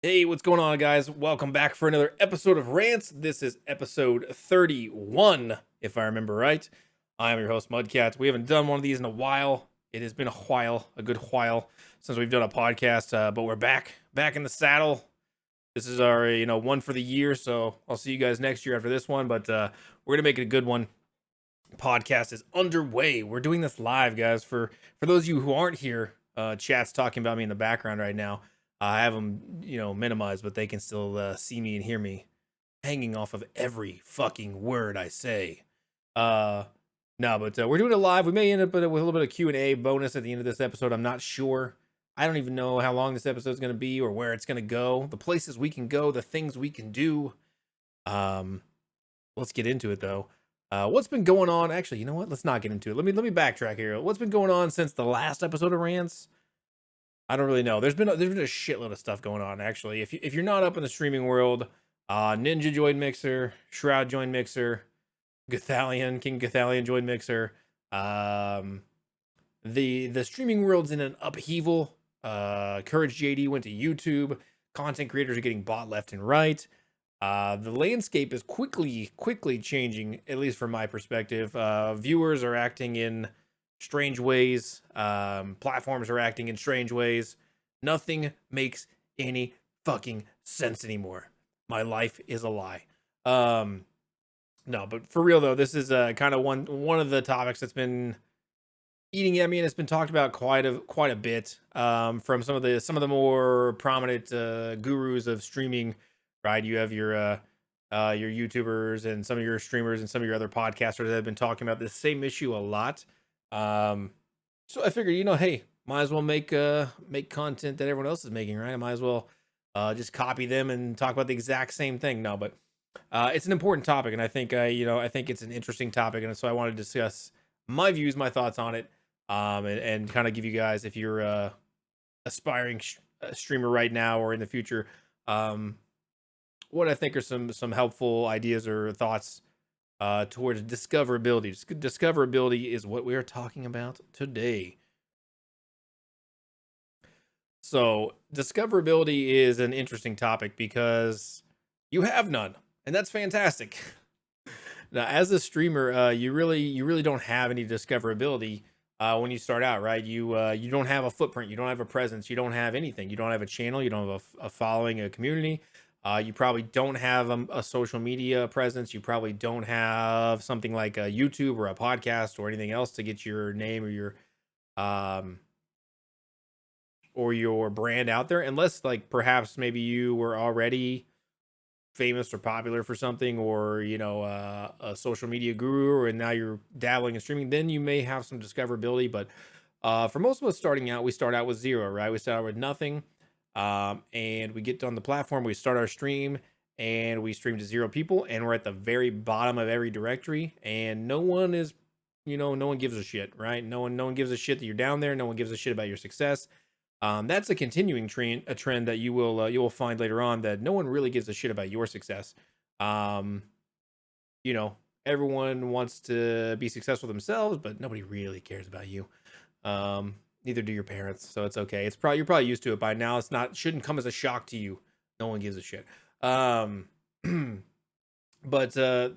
Hey, what's going on, guys? Welcome back for another episode of Rants. This is episode 31, if I remember right. I am your host, Mudcat. We haven't done one of these in a while. It has been a while, a good while, since we've done a podcast, but we're back in the saddle. This is our, one for the year, so I'll see you guys next year after this one, but we're going to make it a good one. Podcast is underway. We're doing this live, guys. For those of you who aren't here, chat's talking about me in the background right now. I have them, minimized, but they can still see me and hear me hanging off of every fucking word I say. Uh, no, but we're doing it live. We may end up with a little bit of Q&A bonus at the end of this episode. I'm not sure. I don't even know how long this episode is going to be or where it's going to go. The places we can go, the things we can do. Let's get into it though. What's been going on? Actually, you know what? Let's not get into it. Let me backtrack here. What's been going on since the last episode of Rants? I don't really know. There's been a shitload of stuff going on actually. If you're not up in the streaming world, Ninja joined Mixer, Shroud joined Mixer, King Gathalion joined Mixer. The streaming world's in an upheaval. Courage JD went to YouTube. Content creators are getting bought left and right. The landscape is quickly changing, at least from my perspective. Viewers are acting in strange ways. Platforms are acting in strange ways. Nothing makes any fucking sense anymore. My life is a lie. No, but for real though, this is kind of one of the topics that's been eating at me, and it's been talked about quite a bit from some of the more prominent gurus of streaming. Right, you have your YouTubers and some of your streamers and some of your other podcasters that have been talking about this same issue a lot. So I figured, hey, might as well make content that everyone else is making, right? I might as well just copy them and talk about the exact same thing. No, but it's an important topic, and I think I think it's an interesting topic, and so I want to discuss my views, my thoughts on it, and kind of give you guys, if you're a aspiring streamer right now or in the future, what I think are some helpful ideas or thoughts towards discoverability. Discoverability is what we are talking about today. So, discoverability is an interesting topic because you have none, and that's fantastic. Now, as a streamer, you really don't have any discoverability when you start out, right? You don't have a footprint, you don't have a presence, you don't have anything. You don't have a channel, you don't have a following, a community. You probably don't have a social media presence. You probably don't have something like a YouTube or a podcast or anything else to get your name um or your brand out there, unless like perhaps maybe you were already famous or popular for something, or a social media guru, and now you're dabbling in streaming. Then you may have some discoverability, but for most of us starting out, we start out with zero, right? We start out with nothing, and we get on the platform, we start our stream, and we stream to zero people, and we're at the very bottom of every directory, and no one is, no one gives a shit, right? No one gives a shit that you're down there. No one gives a shit about your success. That's a continuing trend that you will find later on, that no one really gives a shit about your success. Um, Everyone wants to be successful themselves, but nobody really cares about you. Neither do your parents, so it's okay. You're probably used to it by now. Shouldn't come as a shock to you. No one gives a shit. But the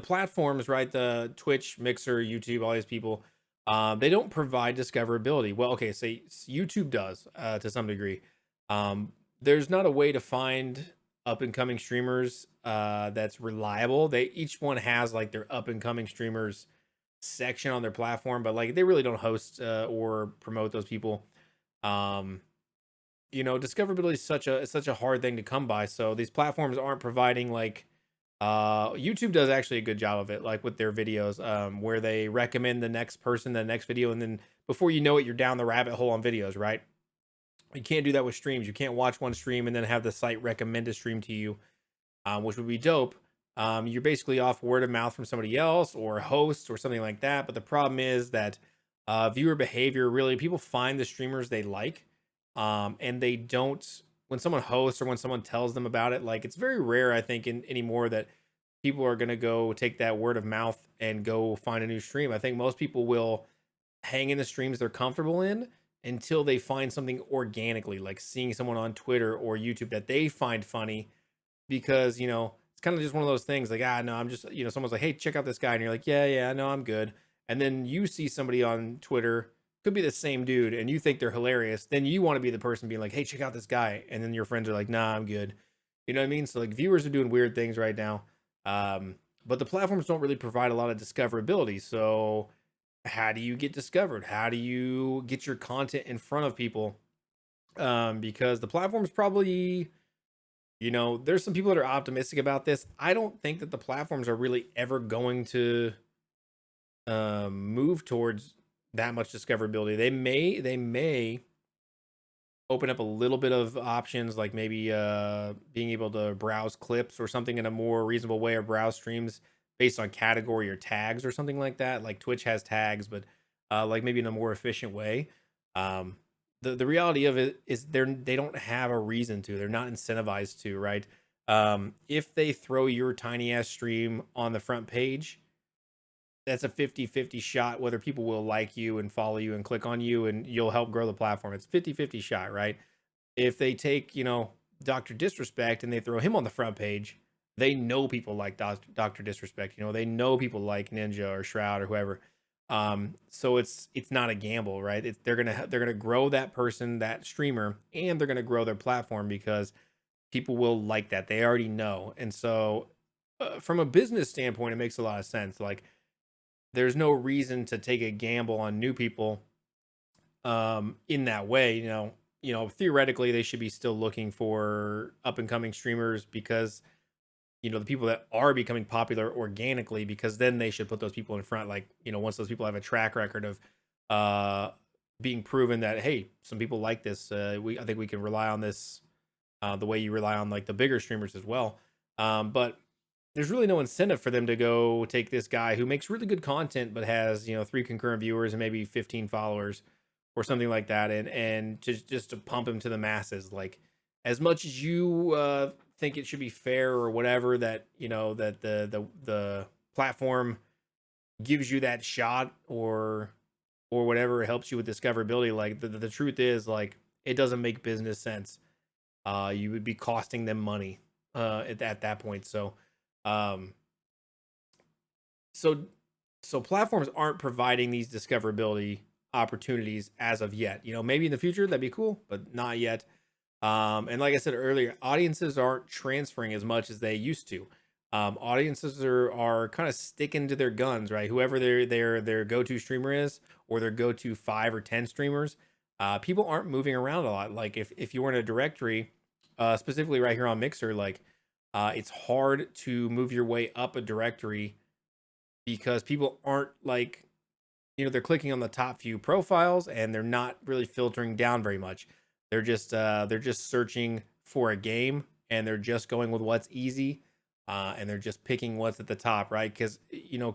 platforms, right? The Twitch, Mixer, YouTube, all these people, they don't provide discoverability. Well, okay, say YouTube does to some degree. There's not a way to find up and coming streamers that's reliable. They each one has like their up and coming streamers section on their platform, but like they really don't host or promote those people. Discoverability is such a hard thing to come by. So these platforms aren't providing like YouTube does actually a good job of it, like with their videos, where they recommend the next person, the next video, and then before you know it, you're down the rabbit hole on videos, right? You can't do that with streams. You can't watch one stream and then have the site recommend a stream to you, which would be dope. You're basically off word of mouth from somebody else or hosts or something like that. But the problem is that viewer behavior, really, people find the streamers they like, and they don't. When someone hosts or when someone tells them about it, like it's very rare, I think, anymore that people are gonna go take that word of mouth and go find a new stream. I think most people will hang in the streams they're comfortable in until they find something organically, like seeing someone on Twitter or YouTube that they find funny, because it's kind of just one of those things like, no, I'm just, someone's like, hey, check out this guy, and you're like, yeah, no, I'm good. And then you see somebody on Twitter, could be the same dude, and you think they're hilarious, then you want to be the person being like, hey, check out this guy, and then your friends are like, nah, I'm good. You know what I mean? So like, viewers are doing weird things right now. But the platforms don't really provide a lot of discoverability. So how do you get discovered? How do you get your content in front of people? Because the platforms probably, there's some people that are optimistic about this. I don't think that the platforms are really ever going to move towards that much discoverability. They may open up a little bit of options, like maybe being able to browse clips or something in a more reasonable way, or browse streams based on category or tags or something like that. Like Twitch has tags, but like maybe in a more efficient way. um the reality of it is they don't have a reason to. They're not incentivized to, right? If they throw your tiny ass stream on the front page, that's a 50-50 shot whether people will like you and follow you and click on you, and you'll help grow the platform. It's 50-50 shot, right? If they take, Dr. Disrespect and they throw him on the front page, they know people like Dr. Disrespect. They know people like Ninja or Shroud or whoever. So it's not a gamble, right? They're gonna grow that person, that streamer, and they're gonna grow their platform because people will like that. They already know. And so from a business standpoint, it makes a lot of sense. Like, there's no reason to take a gamble on new people in that way. Theoretically they should be still looking for up and coming streamers, because the people that are becoming popular organically, because then they should put those people in front. Like, once those people have a track record of being proven that, hey, some people like this, I think we can rely on this, the way you rely on like the bigger streamers as well. But there's really no incentive for them to go take this guy who makes really good content but has 3 concurrent viewers and maybe 15 followers or something like that, and just to pump him to the masses. Like, as much as you think it should be fair or whatever, that that the platform gives you that shot, or whatever, it helps you with discoverability, like the truth is, like, it doesn't make business sense. You would be costing them money at that point. Um so so platforms aren't providing these discoverability opportunities as of yet. Maybe in the future that'd be cool, but not yet. And like I said earlier, audiences aren't transferring as much as they used to. Audiences are kind of sticking to their guns, right? Whoever their go-to streamer is, or their go-to 5 or 10 streamers. People aren't moving around a lot. Like, if you were in a directory, specifically right here on Mixer, like, it's hard to move your way up a directory, because people aren't like, they're clicking on the top few profiles and they're not really filtering down very much. They're just searching for a game, and they're just going with what's easy, and they're just picking what's at the top, right? Because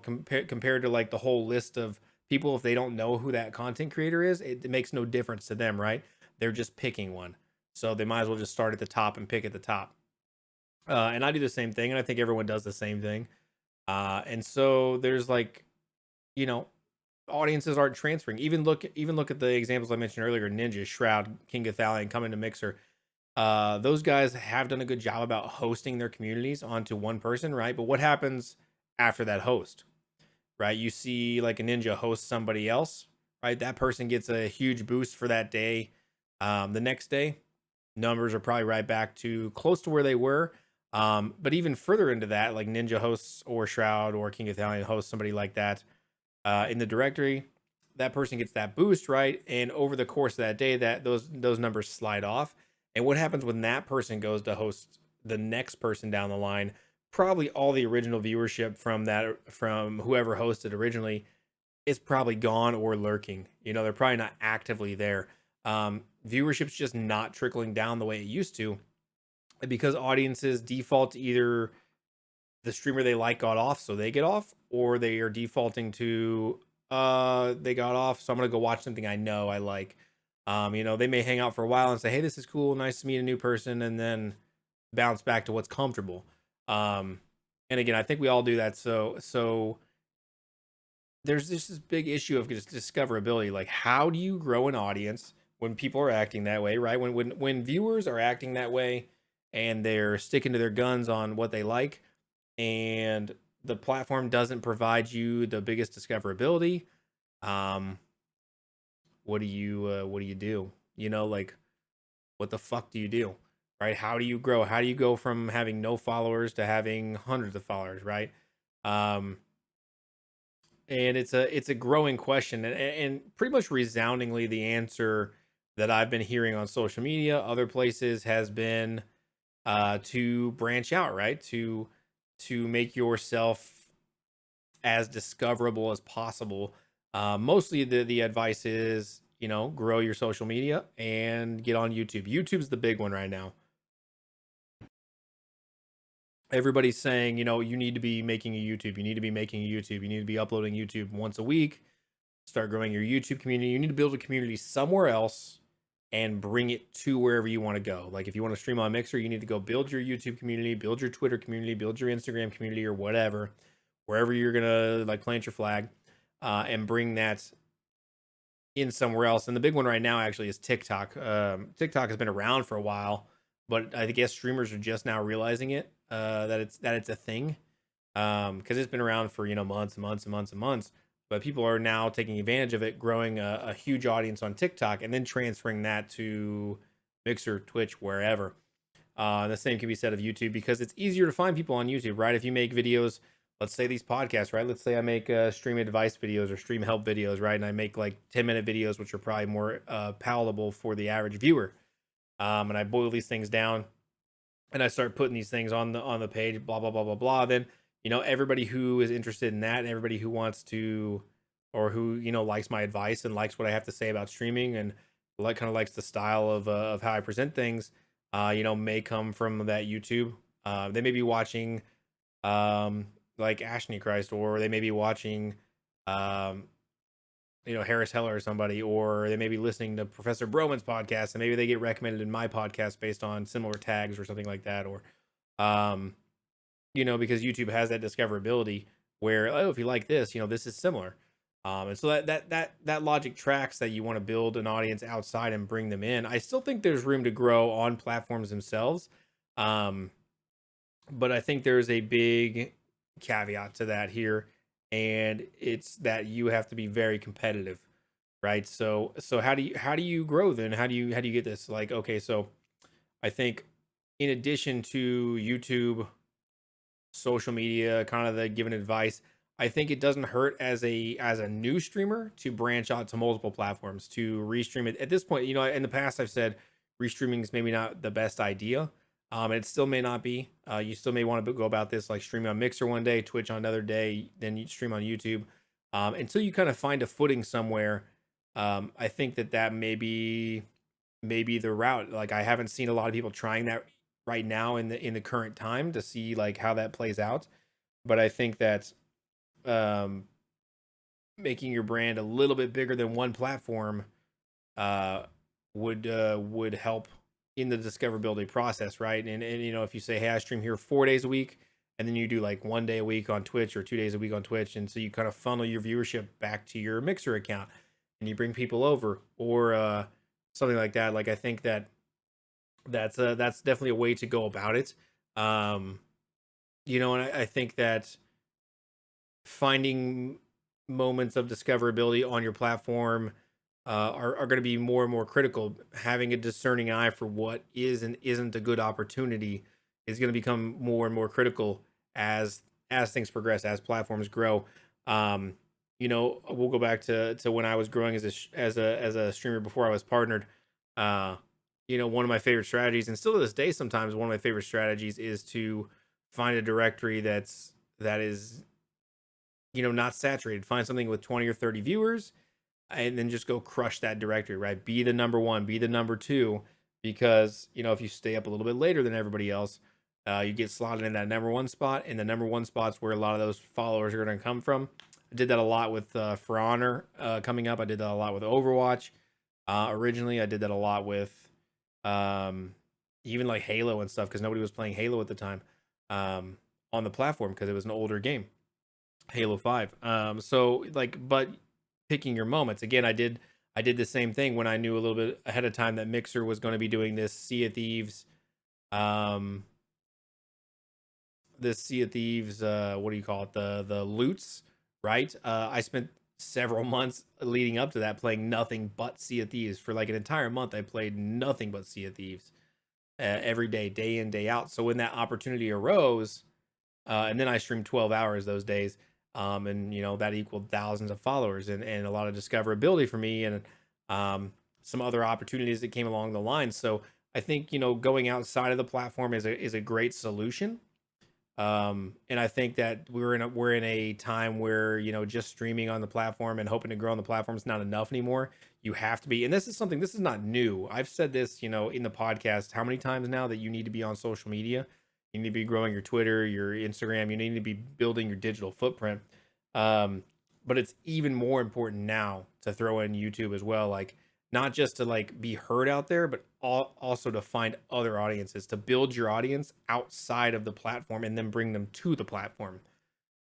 compared to like the whole list of people, if they don't know who that content creator is, it makes no difference to them, right? They're just picking one, so they might as well just start at the top and pick at the top. And I do the same thing, and I think everyone does the same thing. And so there's like, you know, audiences aren't transferring. Even look at the examples I mentioned earlier: Ninja, Shroud, King of Thalion, coming to Mixer. Those guys have done a good job about hosting their communities onto one person, right? But what happens after that host, right? You see like a Ninja host somebody else, right? That person gets a huge boost for that day. The next day, numbers are probably right back to close to where they were. But even further into that, like Ninja hosts, or Shroud, or King of Thalion hosts somebody like that in the directory, that person gets that boost, right? And over the course of that day, that those numbers slide off. And what happens when that person goes to host the next person down the line? Probably all the original viewership from whoever hosted originally is probably gone or lurking. They're probably not actively there. Viewership's just not trickling down the way it used to, because audiences default to either the streamer they like got off, so they get off, or they are defaulting to they got off, so I'm gonna go watch something I know I like. They may hang out for a while and say, hey, this is cool, nice to meet a new person, and then bounce back to what's comfortable. And again, I think we all do that. So there's this big issue of just discoverability. Like, how do you grow an audience when people are acting that way, right? When viewers are acting that way and they're sticking to their guns on what they like, and the platform doesn't provide you the biggest discoverability, um, what do you do? You know, like what the fuck do you do? Right? How do you grow? How do you go from having no followers to having hundreds of followers, right? Um, and it's a growing question, and pretty much resoundingly the answer that I've been hearing on social media, other places, has been to branch out, right? To make yourself as discoverable as possible. Mostly the advice is, you know, grow your social media and get on YouTube. YouTube's the big one right now. Everybody's saying, you know, you need to be making a YouTube. You need to be making a YouTube. You need to be uploading YouTube once a week. Start growing your YouTube community. You need to build a community somewhere else and bring it to wherever you want to go. Like if you want to stream on Mixer, you need to go build your YouTube community, build your Twitter community, build your Instagram community, or whatever, wherever you're gonna like plant your flag, and bring that in somewhere else. And the big one right now actually is TikTok. TikTok has been around for a while, but I guess streamers are just now realizing it, that it's a thing, because it's been around for, you know, months and months and months and months. But people are now taking advantage of it, growing a huge audience on TikTok, and then transferring that to Mixer, Twitch, wherever. The same can be said of YouTube, because it's easier to find people on YouTube, right? If you make videos, let's say these podcasts, right? Let's say I make stream advice videos or stream help videos, right? And I make like 10-minute videos, which are probably more palatable for the average viewer. And I boil these things down, and I start putting these things on the page, blah blah blah blah blah. Then, you know, everybody who is interested in that, and everybody who wants to, or who, you know, likes my advice and likes what I have to say about streaming, and like kind of likes the style of how I present things, you know, may come from that YouTube. They may be watching like Ashley Christ, or they may be watching um you know, Harris Heller or somebody, or they may be listening to Professor Broman's podcast, and maybe they get recommended in my podcast based on similar tags or something like that. Or um you know, because YouTube has that discoverability where, oh, if you like this, you know, this is similar. And so that logic tracks that you want to build an audience outside and bring them in. I still think there's room to grow on platforms themselves. Um, but I think there's a big caveat to that here, and it's that you have to be very competitive, right? So how do you grow then? How do you get this? Like, okay, so I think in addition to YouTube, social media, kind of the giving advice, I think it doesn't hurt as a new streamer to branch out to multiple platforms, to restream it. At this point, you know, in the past I've said restreaming is maybe not the best idea. It still may not be. You still may want to go about this like streaming on Mixer one day, Twitch on another day, then you stream on YouTube. Until you kind of find a footing somewhere, I think that maybe the route. Like I haven't seen a lot of people trying that right now in the current time to see like how that plays out. But I think that um, making your brand a little bit bigger than one platform uh, would help in the discoverability process, right? And you know, if you say, hey, I stream here 4 days a week, and then you do like 1 day a week on Twitch or 2 days a week on Twitch, and so you kind of funnel your viewership back to your Mixer account, and you bring people over, or something like that. Like I think that's definitely a way to go about it. Um, you know, and I think that finding moments of discoverability on your platform are going to be more and more critical. Having a discerning eye for what is and isn't a good opportunity is going to become more and more critical as things progress, as platforms grow. Um, you know, we'll go back to when I was growing as a streamer before I was partnered. Uh, you know, one of my favorite strategies, and still to this day, sometimes one of my favorite strategies, is to find a directory that is, you know, not saturated. Find something with 20 or 30 viewers, and then just go crush that directory, right? Be the number one, be the number two, because, you know, if you stay up a little bit later than everybody else, you get slotted in that number one spot, and the number one spot's where a lot of those followers are going to come from. I did that a lot with For Honor coming up. I did that a lot with Overwatch. Originally, I did that a lot with um, even like Halo and stuff, because nobody was playing Halo at the time on the platform, because it was an older game. Halo 5. So like, but picking your moments. Again, I did the same thing when I knew a little bit ahead of time that Mixer was going to be doing um, this Sea of Thieves, what do you call it? The loots, right? I spent several months leading up to that playing nothing but Sea of Thieves for like an entire month. I played nothing but Sea of Thieves every day, day in, day out. So when that opportunity arose, and then I streamed 12 hours those days, and that equaled thousands of followers and a lot of discoverability for me, and um, some other opportunities that came along the line. So I think going outside of the platform is a great solution. And I think that we're in a time where just streaming on the platform and hoping to grow on the platform is not enough anymore. You have to be, and this is not new. I've said this, in the podcast how many times now, that you need to be on social media. You need to be growing your Twitter, your Instagram. You need to be building your digital footprint. Um, but it's even more important now to throw in YouTube as well. Like, not just to like be heard out there, but also to find other audiences, to build your audience outside of the platform and then bring them to the platform.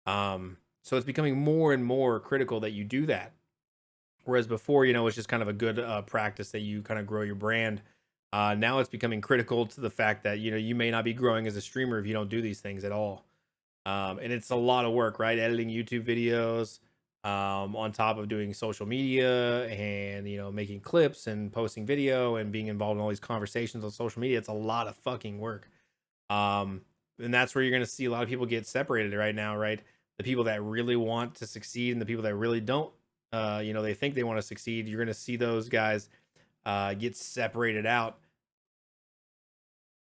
So it's becoming more and more critical that you do that. Whereas before, it's just kind of a good practice that you kind of grow your brand. Now it's becoming critical to the fact that you may not be growing as a streamer if you don't do these things at all. And it's a lot of work, right? Editing YouTube videos, on top of doing social media and making clips and posting video and being involved in all these conversations on social media. It's a lot of fucking work. Um, and that's where you're going to see a lot of people get separated right now, right? The people that really want to succeed and the people that really don't. They think they want to succeed. You're going to see those guys get separated out,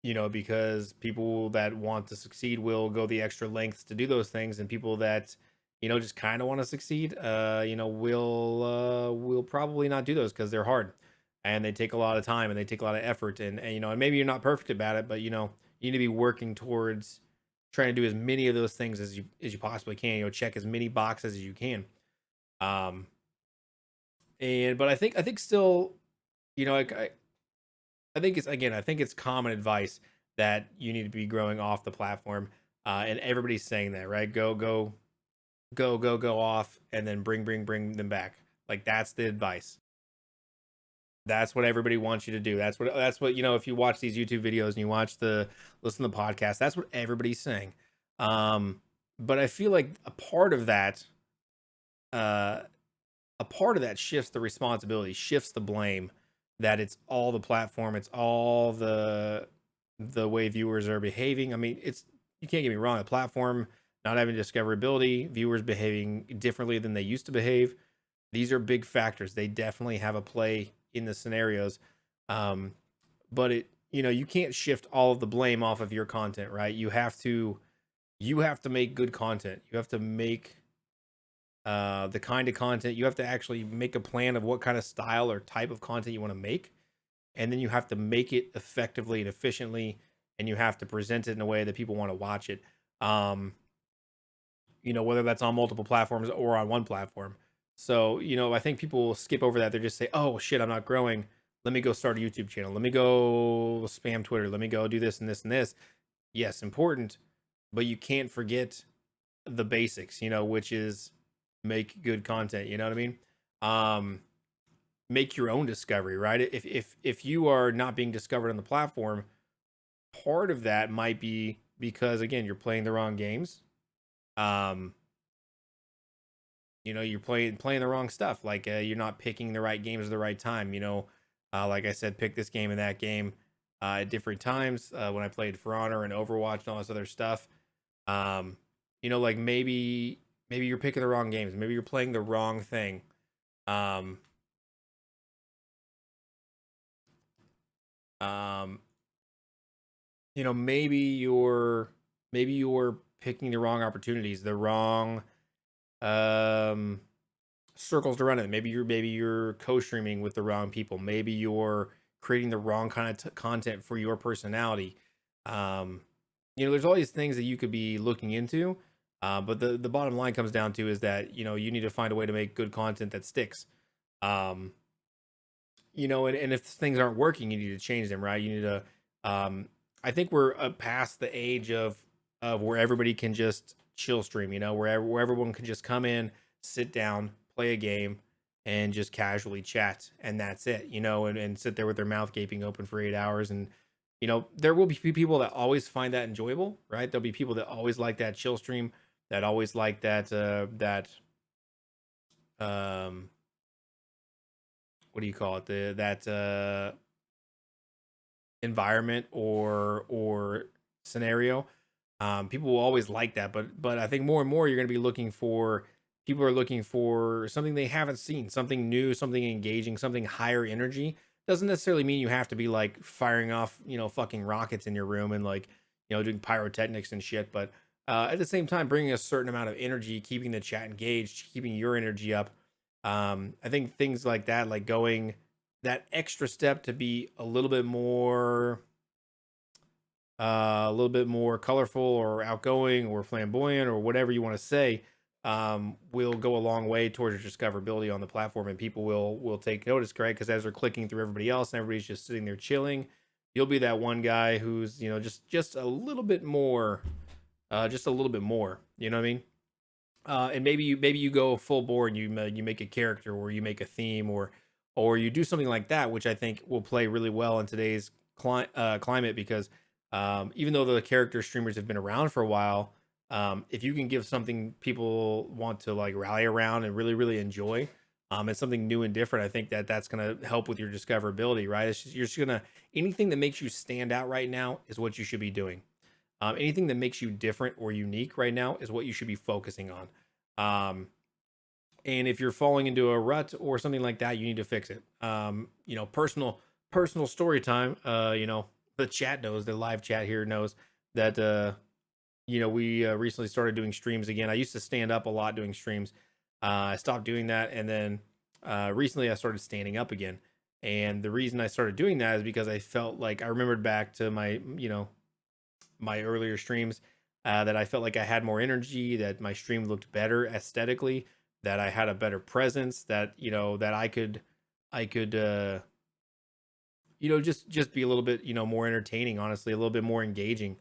because people that want to succeed will go the extra lengths to do those things, and people that, just kind of want to succeed, will probably not do those because they're hard and they take a lot of time and they take a lot of effort, and maybe you're not perfect about it, but you need to be working towards trying to do as many of those things as you possibly can. Check as many boxes as you can. Um, and but I think still, I think it's common advice that you need to be growing off the platform, and everybody's saying that, right? Go off, and then bring them back. Like, that's the advice. That's what everybody wants you to do. That's what if you watch these YouTube videos and you listen to the podcast, that's what everybody's saying. Um, but I feel like uh, a part of that shifts the responsibility, shifts the blame, that it's all the platform, it's all the way viewers are behaving. I mean, you can't get me wrong, the platform not having discoverability, viewers behaving differently than they used to behave. These are big factors. They definitely have a play in the scenarios. Um, but you can't shift all of the blame off of your content, right? You have to make good content. You have to make the kind of content. You have to actually make a plan of what kind of style or type of content you want to make, and then you have to make it effectively and efficiently, and you have to present it in a way that people want to watch it. um whether that's on multiple platforms or on one platform. So I think people will skip over that. They just say, oh shit, I'm not growing, let me go start a YouTube channel, let me go spam Twitter, let me go do this and this and this. Yes, important, but you can't forget the basics, which is make good content. You know what I mean? Um, make your own discovery, right? If you are not being discovered on the platform, part of that might be because, again, you're playing the wrong games. Um, you're playing the wrong stuff. Like, you're not picking the right games at the right time. Like I said, pick this game and that game at different times. When I played For Honor and Overwatch and all this other stuff, um, like maybe you're picking the wrong games. Maybe you're playing the wrong thing. Um, um, maybe you're picking the wrong opportunities, the wrong um circles to run in. Maybe you're co-streaming with the wrong people. Maybe you're creating the wrong kind of content for your personality. Um, there's all these things that you could be looking into. But the bottom line comes down to is that you need to find a way to make good content that sticks. Um, and if things aren't working, you need to change them, right? You need to. I think we're past the age of where everybody can just chill stream. Where everyone can just come in, sit down, play a game, and just casually chat, and that's it, and sit there with their mouth gaping open for 8 hours. And there will be people that always find that enjoyable, right? There'll be people that always like that chill stream, that always like that um what do you call it, the that environment or scenario. People will always like that, but I think more and more you're going to be looking for, people are looking for something they haven't seen, something new, something engaging, something higher energy. Doesn't necessarily mean you have to be like firing off, fucking rockets in your room and like, doing pyrotechnics and shit. But at the same time, bringing a certain amount of energy, keeping the chat engaged, keeping your energy up. I think things like that, like going that extra step to be a little bit more colorful or outgoing or flamboyant or whatever you want to say, will go a long way towards your discoverability on the platform, and people will take notice, right? Because as they're clicking through everybody else and everybody's just sitting there chilling, you'll be that one guy who's just a little bit more, just a little bit more. You know what I mean? And maybe you go full bore and you make a character, or you make a theme, or you do something like that, which I think will play really well in today's climate. Because even though the character streamers have been around for a while, if you can give something people want to like rally around and really enjoy, and something new and different, I think that's gonna help with your discoverability, right? You're just gonna, anything that makes you stand out right now is what you should be doing. Anything that makes you different or unique right now is what you should be focusing on. Um, and if you're falling into a rut or something like that, you need to fix it. Personal story time. The chat knows, the live chat here knows that we recently started doing streams again. I used to stand up a lot doing streams. I stopped doing that, and then recently I started standing up again. And the reason I started doing that is because I felt like I remembered back to my earlier streams, that I felt like I had more energy, that my stream looked better aesthetically, that I had a better presence, that that I could just be a little bit more entertaining, honestly, a little bit more engaging,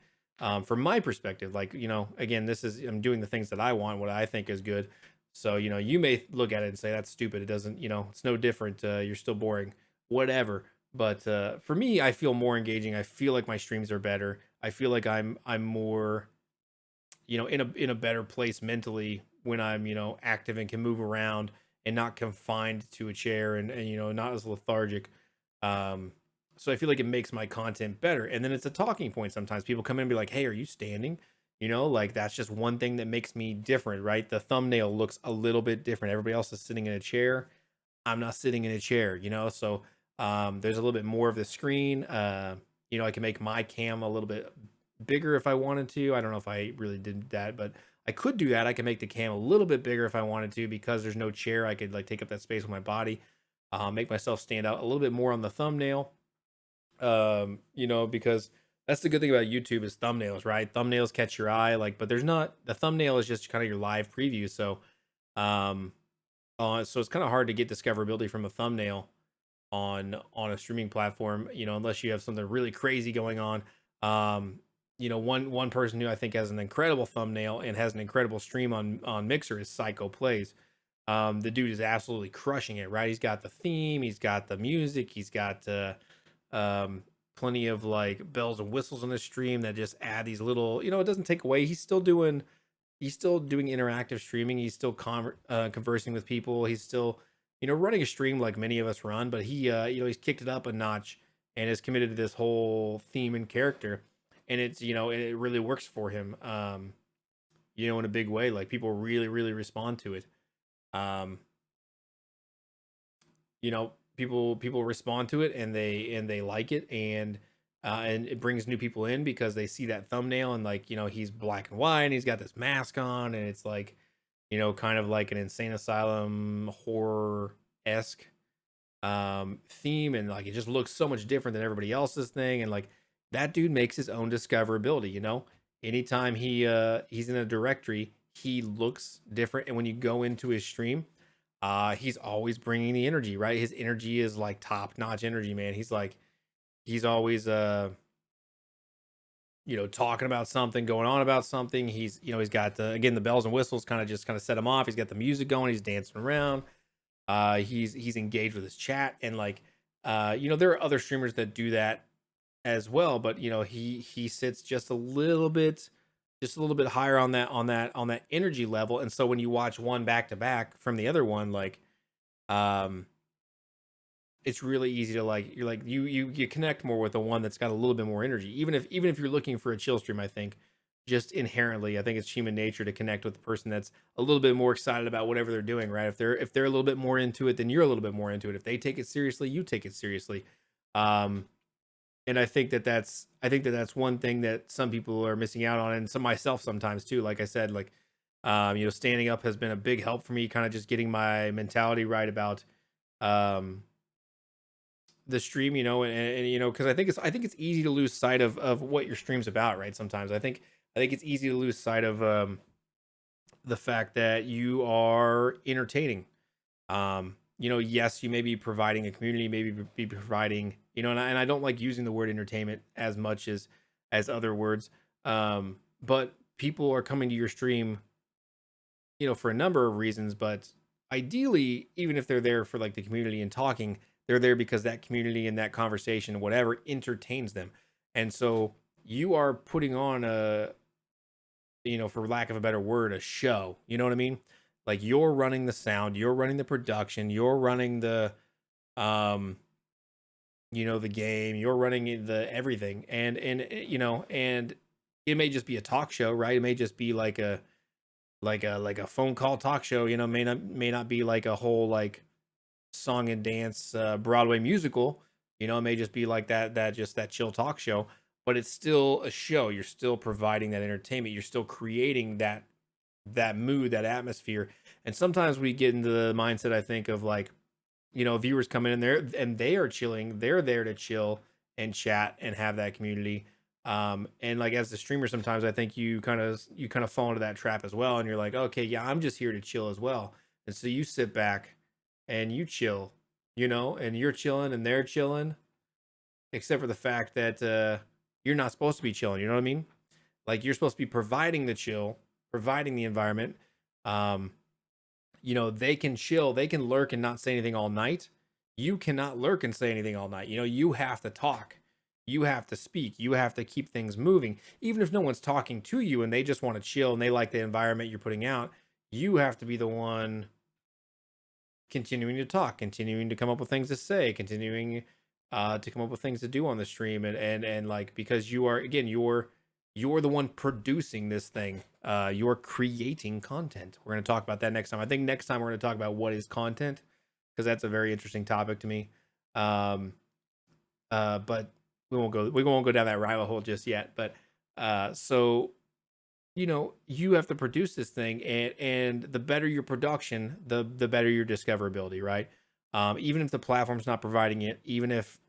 from my perspective. Like, again, this is, I'm doing the things that I want, what I think is good. So you may look at it and say that's stupid, it doesn't, it's no different, you're still boring, whatever. But for me, I feel more engaging. I feel like my streams are better. I feel like I'm more, in a better place mentally when I'm active and can move around and not confined to a chair, and not as lethargic. um so I feel like it makes my content better, and then it's a talking point. Sometimes people come in and be like, hey, are you standing? Like, that's just one thing that makes me different, right? The thumbnail looks a little bit different. Everybody else is sitting in a chair, I'm not sitting in a chair, so there's a little bit more of the screen. I can make my cam a little bit bigger if I wanted to. I don't know if I really did that, but I could do that. I can make the cam a little bit bigger if I wanted to, because there's no chair. I could like take up that space with my body, make myself stand out a little bit more on the thumbnail. Because that's the good thing about YouTube is thumbnails, right? Thumbnails catch your eye, like, but there's not, the thumbnail is just kind of your live preview. So, um, so it's kind of hard to get discoverability from a thumbnail on a streaming platform, unless you have something really crazy going on. One person who I think has an incredible thumbnail and has an incredible stream on Mixer is Psycho Plays. The dude is absolutely crushing it, right? He's got the theme, he's got the music, he's got um plenty of like bells and whistles on the stream that just add these little, it doesn't take away. He's still doing interactive streaming. He's still conversing with people. He's still, running a stream like many of us run, but he's kicked it up a notch and is committed to this whole theme and character. And it's, it really works for him, in a big way. Like, people really respond to it. Um, people respond to it, and they like it, and it brings new people in because they see that thumbnail, and like, he's black and white and he's got this mask on, and it's like, kind of like an insane asylum horror esque theme, and like it just looks so much different than everybody else's thing. And like, that dude makes his own discoverability. Anytime he's in a directory, he looks different, and when you go into his stream, he's always bringing the energy, right? His energy is like top notch energy, man. He's always talking about something, going on about something. He's got the, again, the bells and whistles kind of set him off. He's got the music going, he's dancing around. He's engaged with his chat, and like, there are other streamers that do that as well, but he sits just a little bit higher on that energy level. And so when you watch one back to back from the other one, like, um it's really easy to, like, you connect more with the one that's got a little bit more energy. Even if you're looking for a chill stream, I think just inherently, I think it's human nature to connect with the person that's a little bit more excited about whatever they're doing, right? If they're a little bit more into it, then you're a little bit more into it. If they take it seriously, you take it seriously. um and I think that that's one thing that some people are missing out on, and some myself sometimes too. Like I said, like, standing up has been a big help for me, kind of just getting my mentality right about um the stream, and because I think it's easy to lose sight of what your stream's about, right? Sometimes I think it's easy to lose sight of the fact that you are entertaining. Yes, you may be providing a community, maybe be providing, and I don't like using the word entertainment as much as other words. But people are coming to your stream, for a number of reasons, but ideally, even if they're there for like the community and talking, they're there because that community and that conversation, whatever, entertains them. And so you are putting on for lack of a better word, a show. You know what I mean? Like, you're running the sound, you're running the production, you're running um, the game, you're running the everything. And it may just be a talk show, right? It may just be like a phone call talk show, may not be like a whole, like, song and dance Broadway musical. It may just be like that chill talk show, but it's still a show. You're still providing that entertainment. You're still creating that mood, that atmosphere. And sometimes we get into the mindset, I think, of like, viewers come in there and they are chilling. They're there to chill and chat and have that community. And like, as the streamer, sometimes I think you kind of fall into that trap as well. And you're like, okay, yeah, I'm just here to chill as well. And so you sit back and you chill, and you're chilling and they're chilling, except for the fact that you're not supposed to be chilling. You know what I mean? Like, you're supposed to be providing the chill, providing the environment. Um, they can chill, they can lurk and not say anything all night. You cannot lurk and say anything all night. You have to talk. You have to speak. You have to keep things moving. Even if no one's talking to you and they just want to chill and they like the environment you're putting out, you have to be the one continuing to talk, continuing to come up with things to say, continuing to come up with things to do on the stream, and like, because you are, again, you're the one producing this thing. You're creating content. We're going to talk about that next time. I think next time we're going to talk about what is content, because that's a very interesting topic to me. Um, but we won't go down that rabbit hole just yet. But so you have to produce this thing, and the better your production, the better your discoverability, right? Even if the platform's not providing it, even if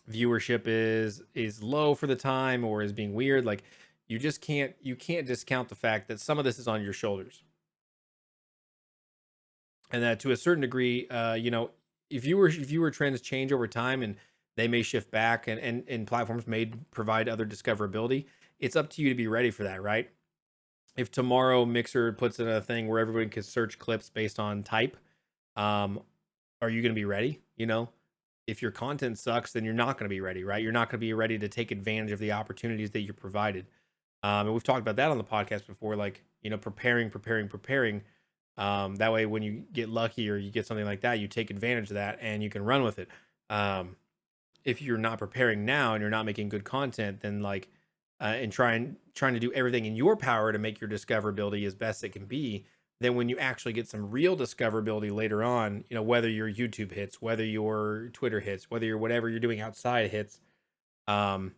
viewership is low for the time or is being weird, like, you can't discount the fact that some of this is on your shoulders, and that to a certain degree, if viewer trends change over time, and they may shift back, and platforms may provide other discoverability. It's up to you to be ready for that, right? If tomorrow Mixer puts in a thing where everybody can search clips based on type, um, are you going to be ready? If your content sucks, then you're not going to be ready, right? You're not going to be ready to take advantage of the opportunities that you're provided. And we've talked about that on the podcast before, like, preparing, preparing, preparing. That way, when you get lucky or you get something like that, you take advantage of that and you can run with it. Um, if you're not preparing now and you're not making good content, then, like, and trying to do everything in your power to make your discoverability as best it can be, then when you actually get some real discoverability later on, whether your YouTube hits, whether your Twitter hits, whether your whatever you're doing outside hits, um,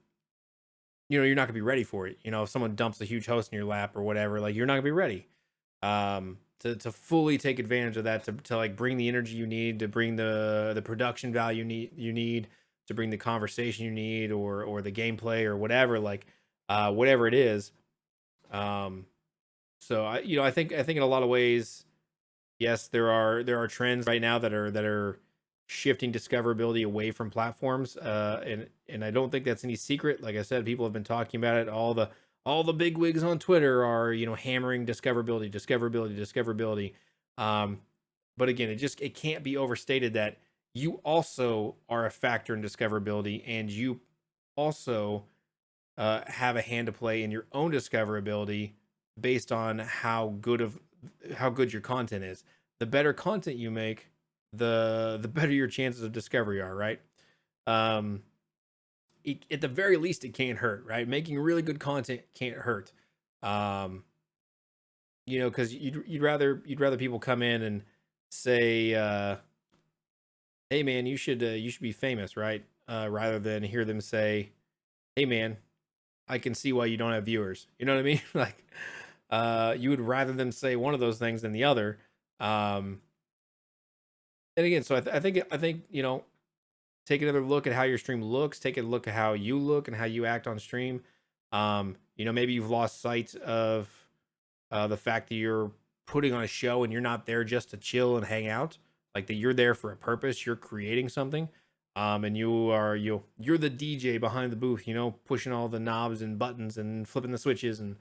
you're not gonna be ready for it. If someone dumps a huge host in your lap or whatever, like, you're not gonna be ready to fully take advantage of that, to like bring the energy you need, to bring the production value you need, to bring the conversation you need, or the gameplay or whatever, like, whatever it is. Um, so I think in a lot of ways, yes, there are trends right now that are shifting discoverability away from platforms, and I don't think that's any secret. Like I said, people have been talking about it. All the big wigs on Twitter are hammering discoverability, discoverability, discoverability. Um, But again, it can't be overstated that you also are a factor in discoverability, and you also have a hand to play in your own discoverability based on how good your content is. The better content you make, the better your chances of discovery are, right? Um, at the very least, it can't hurt, right? Making really good content can't hurt. Um, because you'd rather people come in and say, "Hey man, you should be famous," right? Rather than hear them say, "Hey man, I can see why you don't have viewers." You know what I mean? Like, you would rather them say one of those things than the other. Um, and again, so I think take another look at how your stream looks. Take a look at how you look and how you act on stream. Maybe you've lost sight of the fact that you're putting on a show and you're not there just to chill and hang out. Like that, you're there for a purpose. You're creating something. And you're the DJ behind the booth. Pushing all the knobs and buttons and flipping the switches, and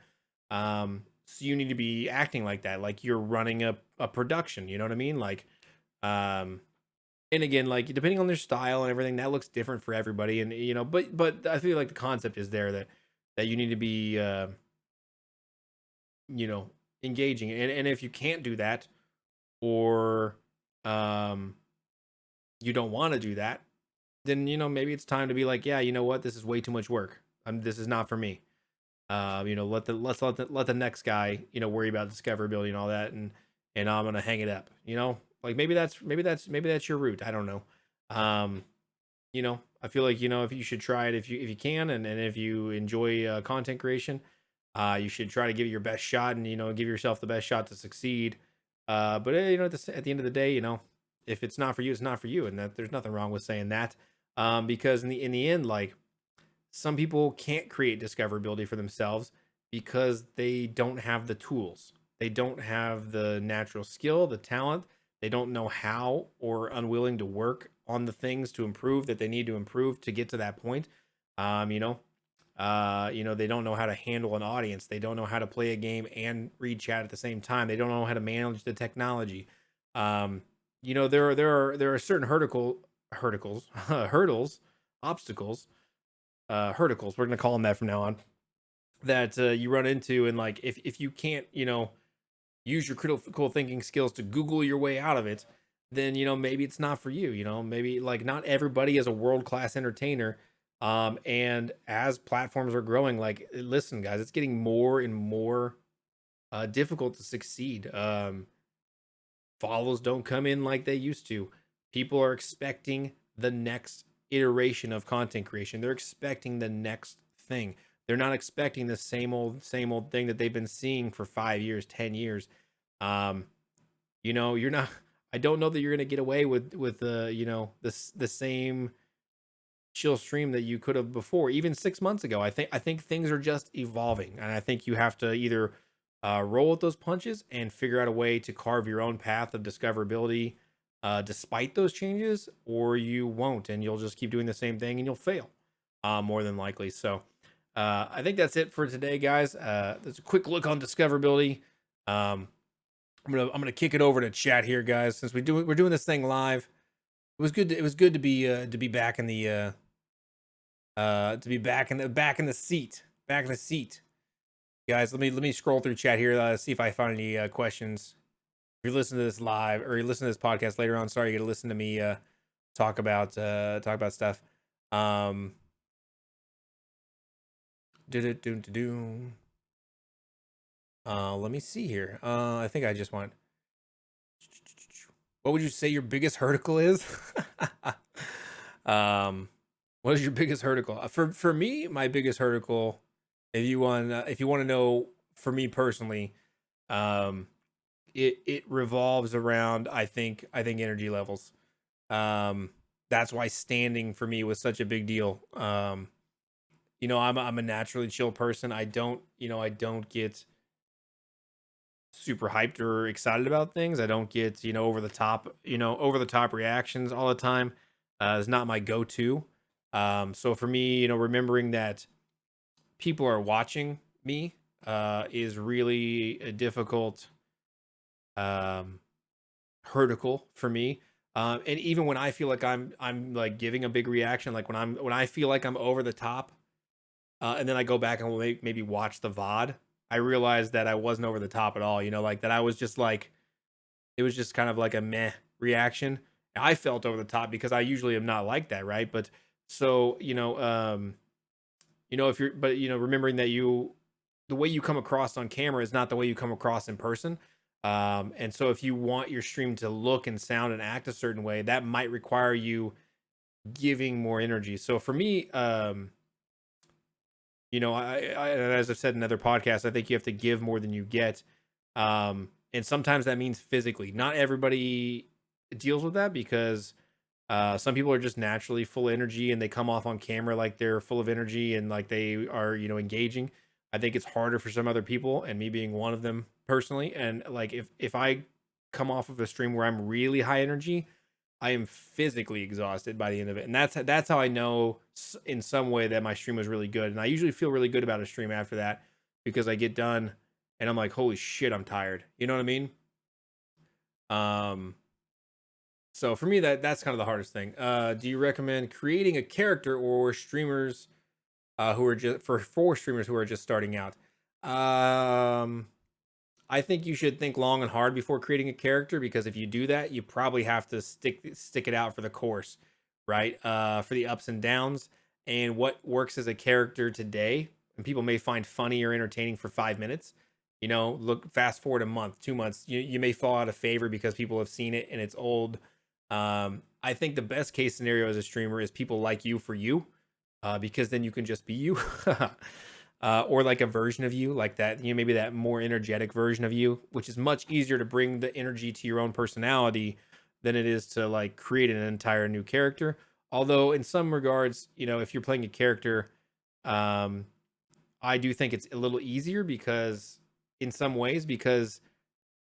so you need to be acting like that, like you're running a production. You know what I mean? Like, um, and again, like depending on their style and everything, that looks different for everybody. And but I feel like the concept is there that you need to be you know engaging. And if you can't do that, or um you don't want to do that, then maybe it's time to be like, yeah, you know what, this is way too much work. This is not for me. Let the next guy worry about discoverability and all that, and I'm gonna hang it up. Like maybe that's your route. I don't know. um I feel like if you should try it, if you can, and if you enjoy content creation, you should try to give it your best shot, and give yourself the best shot to succeed. But at the end of the day, if it's not for you, it's not for you, and that there's nothing wrong with saying that. Because in the end, like, some people can't create discoverability for themselves because they don't have the tools. They don't have the natural skill, the talent. They don't know how, or unwilling to work on the things to improve that they need to improve to get to that point. Um, you know, they don't know how to handle an audience. They don't know how to play a game and read chat at the same time. They don't know how to manage the technology. There are certain hurdles, obstacles, hurdles. We're gonna call them that from now on. That you run into, and like if you can't use your critical thinking skills to Google your way out of it, then maybe it's not for you. Maybe like not everybody is a world class entertainer. And as platforms are growing, like, listen, guys, it's getting more and more difficult to succeed. Follows don't come in like they used to. People are expecting the next iteration of content creation. They're expecting the next thing. They're not expecting the same old thing that they've been seeing for 5 years, 10 years. Um, you're not. I don't know that you're gonna get away with the same chill stream that you could have before, even 6 months ago. I think things are just evolving, and I think you have to either roll with those punches and figure out a way to carve your own path of discoverability despite those changes, or you won't, and you'll just keep doing the same thing and you'll fail, more than likely. So I think that's it for today, guys. That's a quick look on discoverability. Um, I'm gonna kick it over to chat here, guys, since we're doing this thing live. It was good to be back in the back in the seat, guys. Let me scroll through chat here, see if I find any questions. If you're listening to this live, or you listen to this podcast later on, sorry, you got to listen to me talk about stuff. Um, do do do do. Let me see here. I think I just want. What would you say your biggest hurdle is? um, what is your biggest hurdle? For me, my biggest hurdle, if you want to know, for me personally, um, it revolves around, I think energy levels. Um, that's why standing for me was such a big deal. I'm a naturally chill person. I don't get super hyped or excited about things. I don't get, over the top reactions all the time. Is not my go-to. So for me, remembering that people are watching me is really a difficult um hurtful for me. And even when I feel like I'm like giving a big reaction, like when I feel like I'm over the top, and then I go back and will maybe watch the VOD, I realize that I wasn't over the top at all. You know, like that I was just like it was just kind of like a meh reaction. I felt over the top because I usually am not like that, right? But so if you're, but remembering that the way you come across on camera is not the way you come across in person. And so if you want your stream to look and sound and act a certain way, that might require you giving more energy. So for me, and as I've said in other podcasts, I think you have to give more than you get. And sometimes that means physically. Not everybody deals with that because some people are just naturally full of energy and they come off on camera like they're full of energy and like they are, engaging. I think it's harder for some other people, and me being one of them personally. And like if I come off of a stream where I'm really high energy, I am physically exhausted by the end of it, and that's how I know in some way that my stream was really good. And I usually feel really good about a stream after that because I get done and I'm like, holy shit, I'm tired. You know what I mean? Um, so for me, that's kind of the hardest thing. Do you recommend creating a character or streamers who are just for streamers who are just starting out? Um, I think you should think long and hard before creating a character, because if you do that, you probably have to stick it out for the course, right? For the ups and downs, and what works as a character today, and people may find funny or entertaining for 5 minutes. Look, fast forward a month, 2 months, you may fall out of favor because people have seen it and it's old. I think the best case scenario as a streamer is people like you for you, because then you can just be you. Or like a version of you like that, maybe that more energetic version of you, which is much easier to bring the energy to your own personality than it is to like create an entire new character. Although in some regards, if you're playing a character, um, I do think it's a little easier because in some ways, because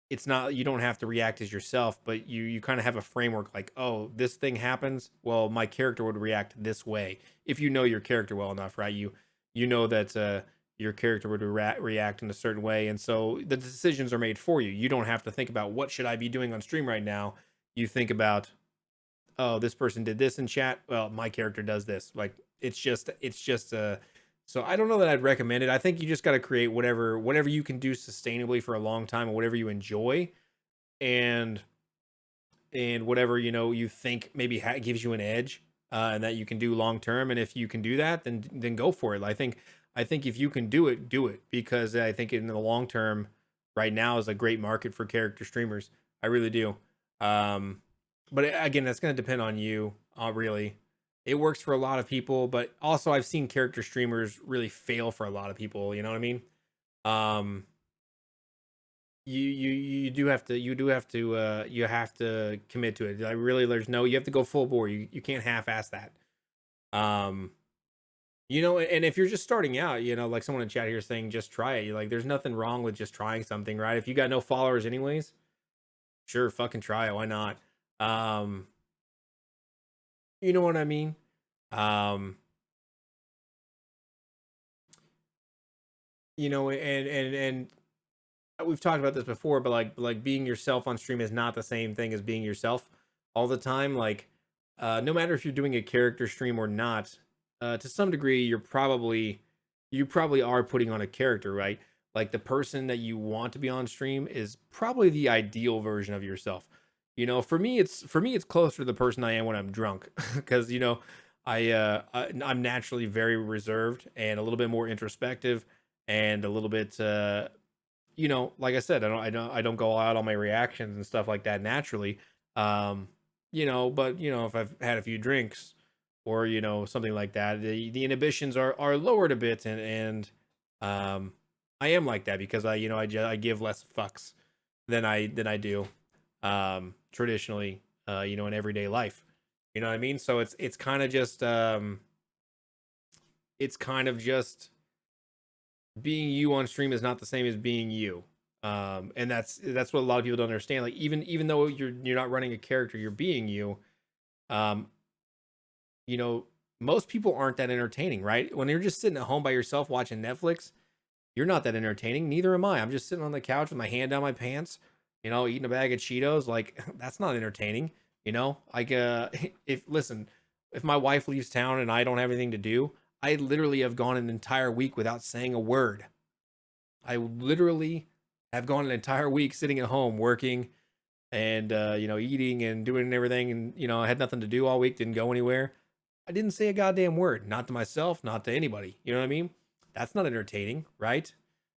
it's not, you don't have to react as yourself, but you kind of have a framework like, oh, this thing happens, well, my character would react this way. If you know your character well enough, right? You know that your character would react in a certain way, and so the decisions are made for you. You don't have to think about what should I be doing on stream right now. You think about, oh, this person did this in chat, well, my character does this. Like it's just so I don't know that I'd recommend it. I think you just got to create whatever you can do sustainably for a long time, or whatever you enjoy, and whatever you think maybe gives you an edge, and that you can do long term. And if you can do that, then go for it. I think if you can do it, because I think in the long term, right now is a great market for character streamers. I really do. But again, that's going to depend on you. Really, it works for a lot of people, but also I've seen character streamers really fail for a lot of people. You know what I mean? Um, you have to commit to it. I really, you have to go full bore. You can't half ass that. Um, and if you're just starting out, like someone in chat here saying just try it. You're like, there's nothing wrong with just trying something, right? If you got no followers anyways, sure, fucking try it. Why not? Um, you know what I mean? Um, and we've talked about this before, but like being yourself on stream is not the same thing as being yourself all the time. Like, no matter if you're doing a character stream or not, to some degree, you probably are putting on a character, right? Like the person that you want to be on stream is probably the ideal version of yourself. For me it's closer to the person I am when I'm drunk, because I'm naturally very reserved and a little bit more introspective, and a little bit like I said, I don't go out on my reactions and stuff like that naturally. Um, but if I've had a few drinks, or something like that, the inhibitions are lowered a bit, and um I am like that because I give less fucks than I do traditionally, in everyday life. You know what I mean? So it's kind of just being you on stream is not the same as being you. And that's what a lot of people don't understand. Like, even though you're not running a character, you're being you. um you know Most people aren't that entertaining, right? When you're just sitting at home by yourself watching Netflix, you're not that entertaining. Neither am I. I'm just sitting on the couch with my hand down my pants, eating a bag of Cheetos, like that's not entertaining, Like if listen, if my wife leaves town and I don't have anything to do, I literally have gone an entire week without saying a word. I literally have gone an entire week sitting at home working and eating and doing everything, and I had nothing to do all week, didn't go anywhere. I didn't say a goddamn word, not to myself, not to anybody. You know what I mean? That's not entertaining, right?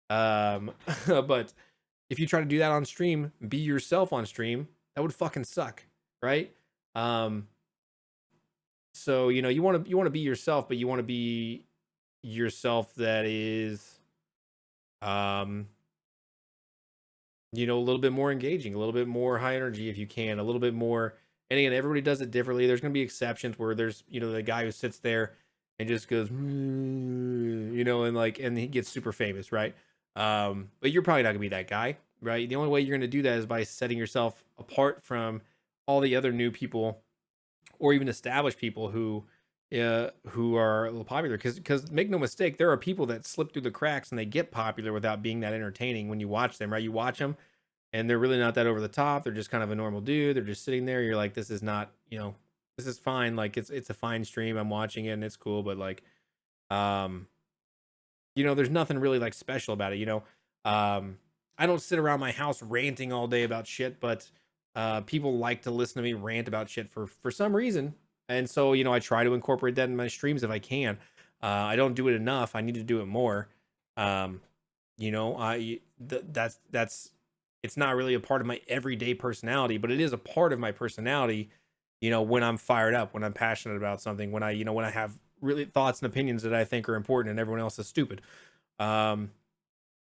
But if you try to do that on stream, be yourself on stream, that would fucking suck, right? Um, so you want to be yourself, but you want to be yourself that is um a little bit more engaging, a little bit more high energy if you can, a little bit more. And again, everybody does it differently. There's going to be exceptions where there's, the guy who sits there and just goes, and he gets super famous, right? But you're probably not going to be that guy, right? The only way you're going to do that is by setting yourself apart from all the other new people or even established people who are a little popular. Because make no mistake, there are people that slip through the cracks and they get popular without being that entertaining when you watch them, right? You watch them and they're really not that over the top. They're just kind of a normal dude. They're just sitting there. You're like, this is not, this is fine. Like it's a fine stream. I'm watching it and it's cool, but like, um, there's nothing really like special about it. I don't sit around my house ranting all day about shit, but people like to listen to me rant about shit for some reason. And so, I try to incorporate that in my streams if I can. I don't do it enough. I need to do it more. Um, that's it's not really a part of my everyday personality, but it is a part of my personality. When I'm fired up, when I'm passionate about something, when I have really thoughts and opinions that I think are important, and everyone else is stupid. Um,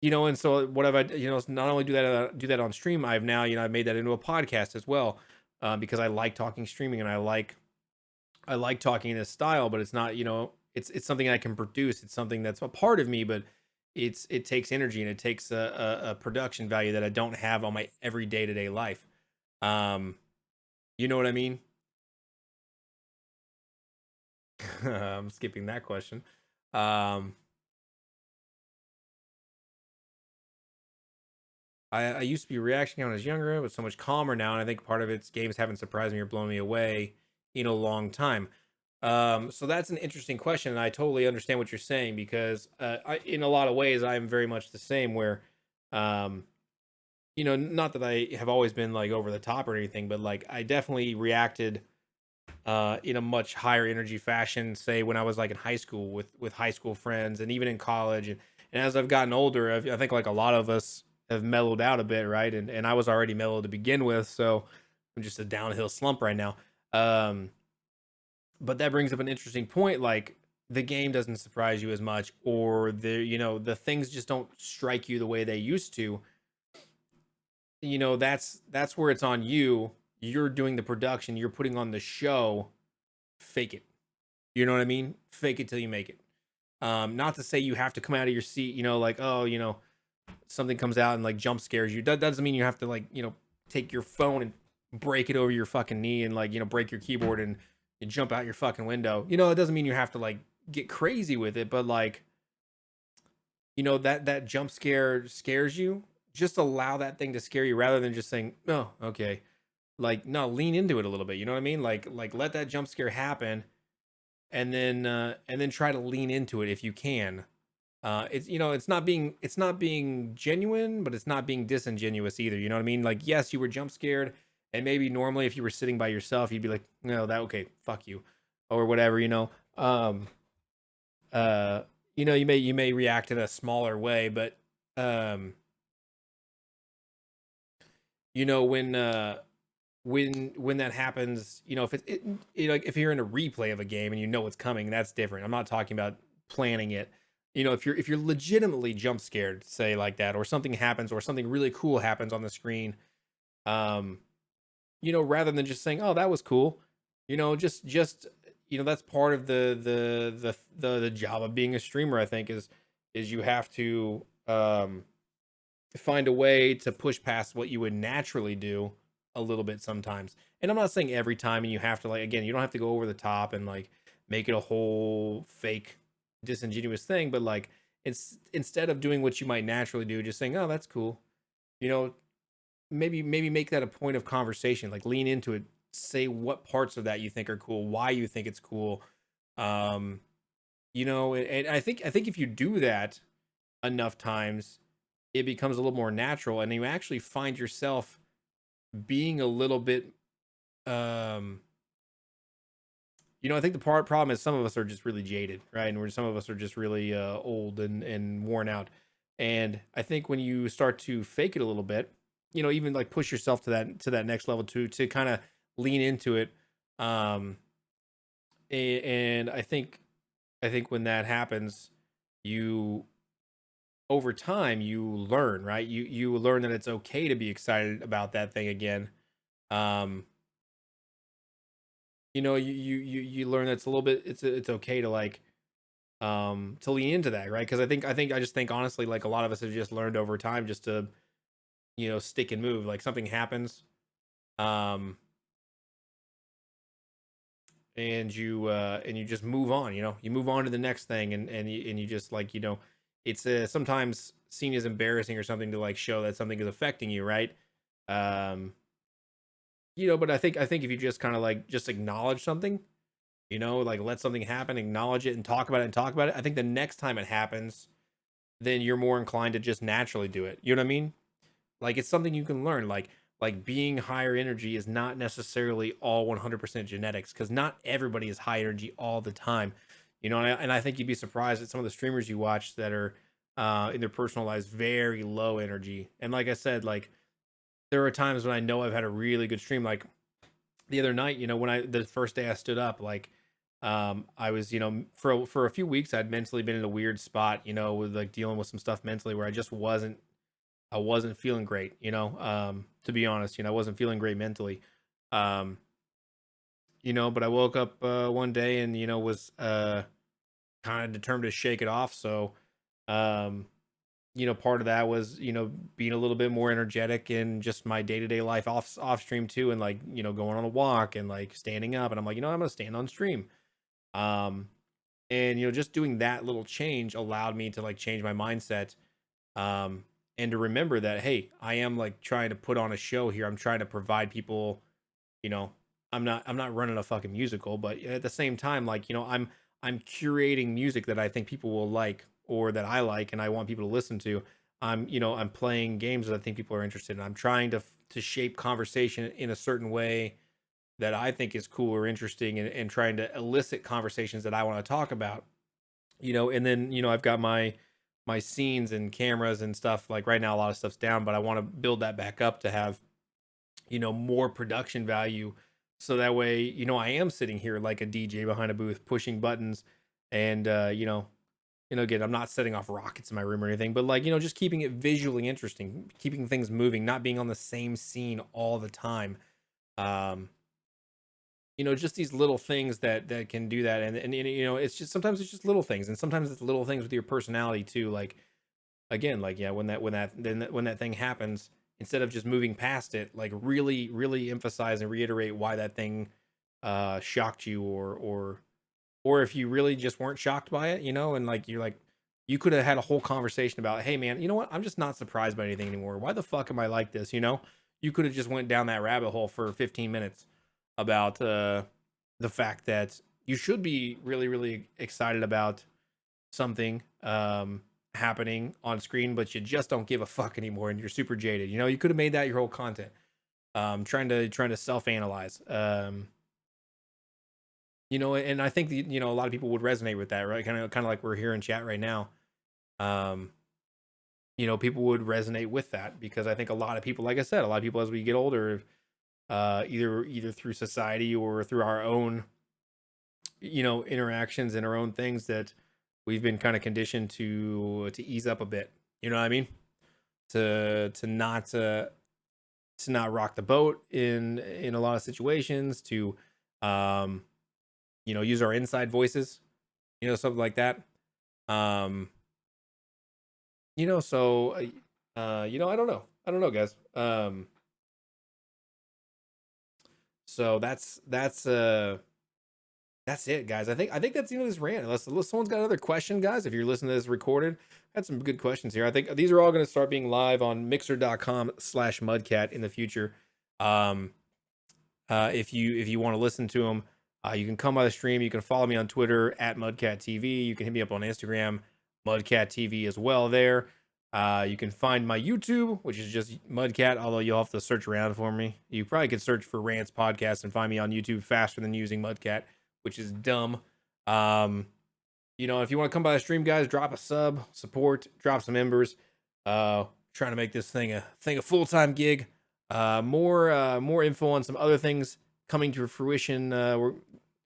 and so what have I, not only do that on stream, I've now, I've made that into a podcast as well, because I like talking streaming and I like talking in this style, but it's not, it's something I can produce. It's something that's a part of me, but it takes energy and it takes a production value that I don't have on my every day to day life. Um, you know what I mean? I'm skipping that question. Um, I used to be reacting when I was younger, but so much calmer now. And I think part of it's games haven't surprised me or blown me away in a long time. So that's an interesting question, and I totally understand what you're saying because, in a lot of ways, I'm very much the same. Where, um, not that I have always been like over the top or anything, but like I definitely reacted in a much higher energy fashion. Say when I was like in high school with high school friends, and even in college, and as I've gotten older, I think like a lot of us have mellowed out a bit, right? And I was already mellowed to begin with, so I'm just a downhill slump right now. Um, but that brings up an interesting point. Like the game doesn't surprise you as much, or the things just don't strike you the way they used to. That's where it's on you. You're doing the production. You're putting on the show. Fake it. You know what I mean? Fake it till you make it. Not to say you have to come out of your seat. Like, oh, something comes out and like jump scares you. That doesn't mean you have to like take your phone and break it over your fucking knee and like break your keyboard and jump out your fucking window. It doesn't mean you have to like get crazy with it, but like that jump scare scares you. Just allow that thing to scare you rather than just saying, "Oh, okay." Like, no, lean into it a little bit. You know what I mean? Like let that jump scare happen, and then try to lean into it if you can. It's not being genuine, but it's not being disingenuous either. You know what I mean? Like, yes, you were jump scared, and maybe normally if you were sitting by yourself, you'd be like, no, that okay, fuck you, or whatever. Uh, you may react in a smaller way, but um, you know when uh when that happens, if like if you're in a replay of a game and you know what's coming, that's different. I'm not talking about planning it. If you're legitimately jump scared, say like that, or something happens, or something really cool happens on the screen, um, rather than just saying, "Oh, that was cool," just that's part of the job of being a streamer. I think is you have to find a way to push past what you would naturally do a little bit sometimes. And I'm not saying every time, and you have to like again, you don't have to go over the top and like make it a whole fake disingenuous thing, but like it's instead of doing what you might naturally do, just saying, "Oh, that's cool." You know, maybe make that a point of conversation, like lean into it, say what parts of that you think are cool, why you think it's cool. Um, and I think if you do that enough times, it becomes a little more natural, and you actually find yourself being a little bit um I think the problem is some of us are just really jaded, right? And some of us are just really old and worn out. And I think when you start to fake it a little bit, even like push yourself to that next level to kind of lean into it. Um, and I think when that happens, you over time you learn, right? You learn that it's okay to be excited about that thing again. Um, you learn that it's a little bit it's okay to like to lean into that, right? Because I just think honestly, like a lot of us have just learned over time just to stick and move. Like something happens, um and you just move on. You move on to the next thing, and you just like it's sometimes seen as embarrassing or something to like show that something is affecting you, right? um but I think if you just kind of like just acknowledge something, like let something happen, acknowledge it, and talk about it, I think the next time it happens, then you're more inclined to just naturally do it. You know what I mean? Like it's something you can learn. Like being higher energy is not necessarily all 100% genetics, because not everybody is high energy all the time. And I think you'd be surprised at some of the streamers you watch that are in their personal lives very low energy. And like I said, like there are times when I know I've had a really good stream. Like the other night, when the first day I stood up, like I was, for a few weeks I'd mentally been in a weird spot, with like dealing with some stuff mentally where I wasn't feeling great, to be honest. I wasn't feeling great mentally. Um, but I woke up one day and, was kind of determined to shake it off. So, um, part of that was, being a little bit more energetic in just my day-to-day life off stream too, and like, going on a walk and like standing up, and I'm like, I'm gonna stand on stream. Um, and just doing that little change allowed me to like change my mindset, um, and to remember that, hey, I am like trying to put on a show here. I'm trying to provide people, you know, I'm not running a fucking musical, but at the same time, like, I'm curating music that I think people will like, or that I like and I want people to listen to. I'm playing games that I think people are interested in. I'm trying to shape conversation in a certain way that I think is cool or interesting, and trying to elicit conversations that I want to talk about. And then I've got my scenes and cameras and stuff. Like right now a lot of stuff's down, but I want to build that back up to have more production value, so that way I am sitting here like a DJ behind a booth pushing buttons, and again, I'm not setting off rockets in my room or anything, but like just keeping it visually interesting, keeping things moving, not being on the same scene all the time. um just these little things that can do that, and it's just sometimes it's just little things, and sometimes it's little things with your personality too. Like again, like yeah, when that thing happens, instead of just moving past it, like really really emphasize and reiterate why that thing shocked you, or if you really just weren't shocked by it, and like you're like, you could have had a whole conversation about, hey man, you know what, I'm just not surprised by anything anymore. Why the fuck am I like this? You could have just went down that rabbit hole for 15 minutes about the fact that you should be really really excited about something happening on screen, but you just don't give a fuck anymore, and you're super jaded. You could have made that your whole content. Trying to self-analyze. And I think a lot of people would resonate with that, right? Kind of like we're here in chat right now. Um, people would resonate with that, because I think a lot of people, like I said, a lot of people as we get older, either through society or through our own interactions and our own things, that we've been kind of conditioned to ease up a bit. You know what I mean? To not rock the boat in a lot of situations, to um use our inside voices, something like that. um so I don't know guys. So that's That's it, guys. I think that's the end of this rant. Unless someone's got another question, guys. If you're listening to this recorded, I had some good questions here. I think these are all going to start being live on mixer.com/mudcat in the future. Um, if you want to listen to them, you can come by the stream. You can follow me on Twitter at Mudcat TV. You can hit me up on Instagram, Mudcat TV as well. There, you can find my YouTube, which is just Mudcat. Although you'll have to search around for me. You probably could search for Rants Podcast and find me on YouTube faster than using Mudcat, which is dumb. If you want to come by the stream, guys, drop a sub, support, drop some embers. Trying to make this thing a full-time gig. More info on some other things coming to fruition. We're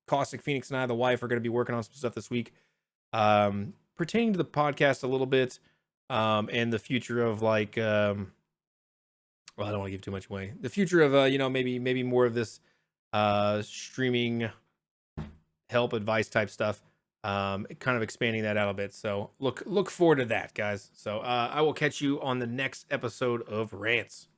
Caustic Phoenix and I, the wife, are going to be working on some stuff this week, pertaining to the podcast a little bit, and the future of well, I don't want to give too much away. The future of maybe more of this streaming help advice type stuff. Kind of expanding that out a bit. So look forward to that, guys. So I will catch you on the next episode of Rants.